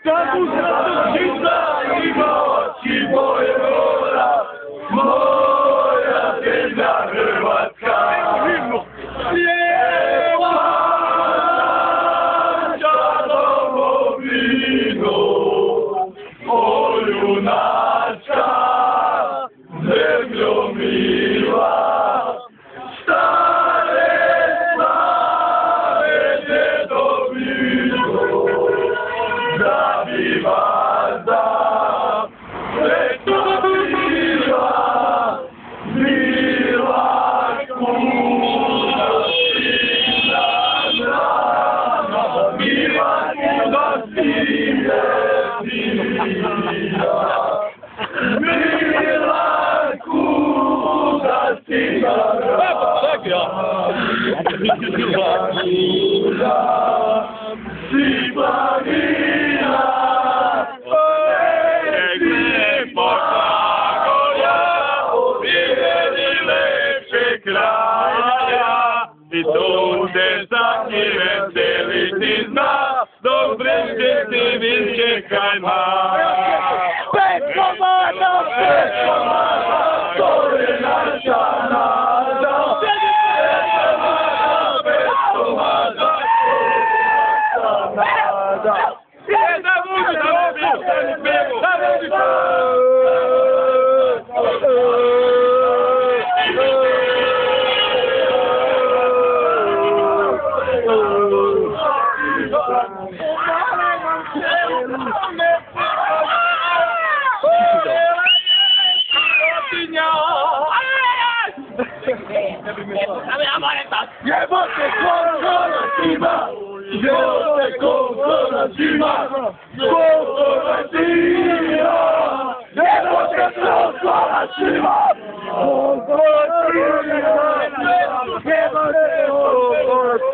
Hrvatska uzrata žita ima oči boje mora, moja zemlja Hrvatska. Lijepa naša domovino, o junačka, zemljo mila. I tu se svaki veseliti zna, dok bliže ti vi čekaj ma. Pet komada, to je naša nada. Pet komada, Jebote koliko ima, jebote koliko nas ima, koliko nas ima, jebote koliko nas ima, koliko nas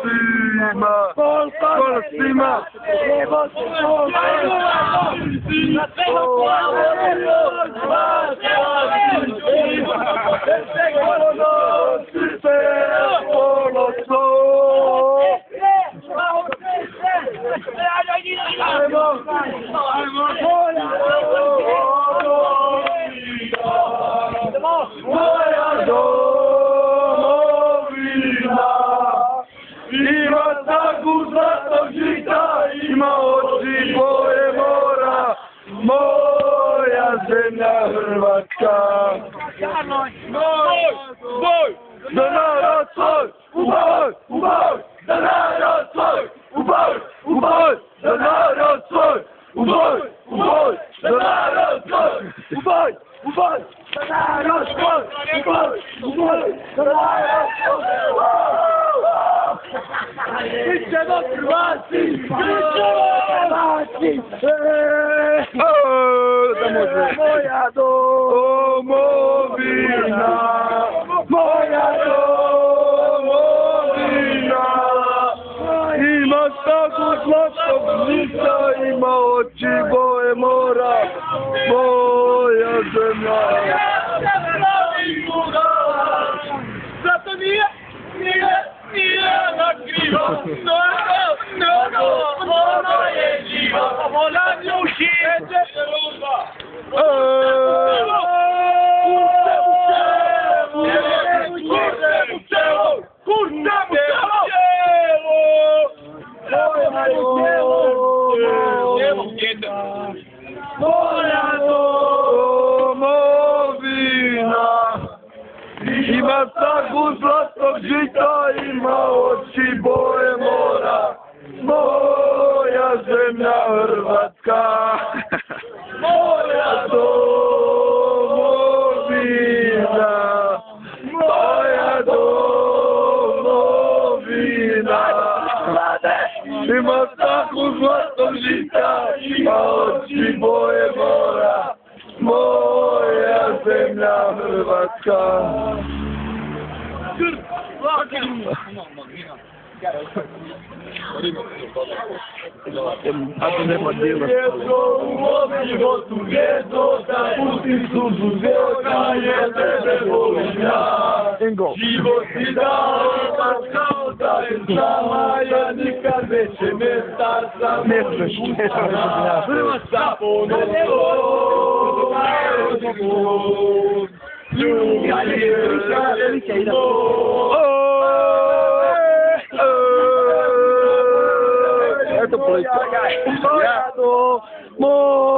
ima, koliko nas ima, jebote koliko moja domovina ima snagu zlatog žita, ima oči boje mora, moja zemlja Hrvatska. Boj, za narod svoj, u boj, za narod svoj, u boj, za narod svoj, u boj, za narod svoj, u boj, za narod svoj, u boj, za narod svoj. Bićemo Hrvati, moja domovina, moja domovina, ima snagu zlatog žita, ima oči boje mora, moja zemlja. Zato nije ona kriva, ona je živa, ona ljuši, moja domovina ima snagu zlatog žita, ima oči boje mora, moja zemlja Hrvatska. Moja domovina, moja domovina ima snagu zlatog žita, ima oči boje mora, moja zemlja Hrvatska. A to nema djela. Jedno u mom životu, jedno da pustim suzu, zvoka je tebe volim ja. Ingo. Život si dao, pa kao da je sama, ja nikad neće mesta sam. Ne smeš, ne smeš. Sa ponosom, Eto policija. Moja domovina,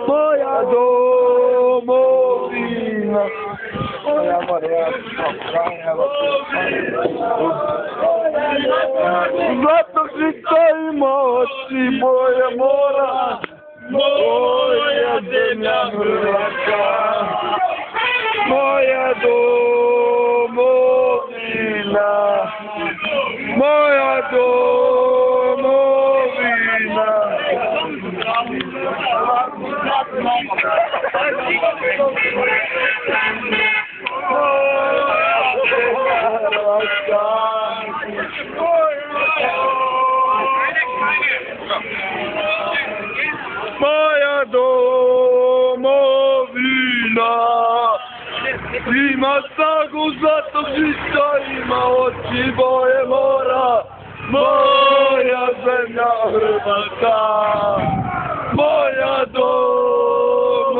moja domovina. Zlatnog žita ima oči, moja mora, moja zemlja Hrvatska. Moja domovina, moja domovina. Moja domovina ima snagu zlatog žita, ima oči boje mora, moja zemlja Hrvatska, moja domovina,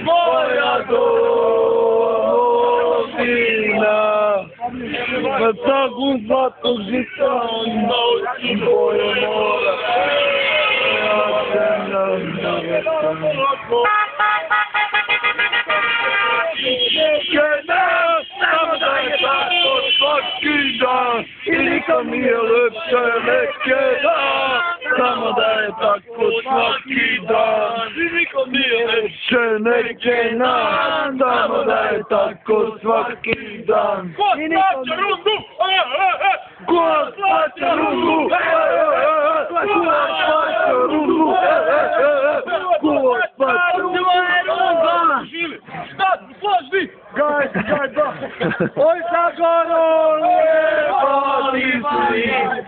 moja domovina. Na snagu zlatog žita, ima oči boje mora, moja zemlja Hrvatska. Samo da je tako svaki dan i nikom nije lepše neke dan. Samo da je tako svaki dan i nikom nije lepše neke dan. Samo da je tako svaki dan. Ko spaća ruku? Ko spaća ruku? Ko spaća ruku? Ko spaća ruku? Šta, složni? Gaj, da. Oj, Zagoro, lijepa ti si.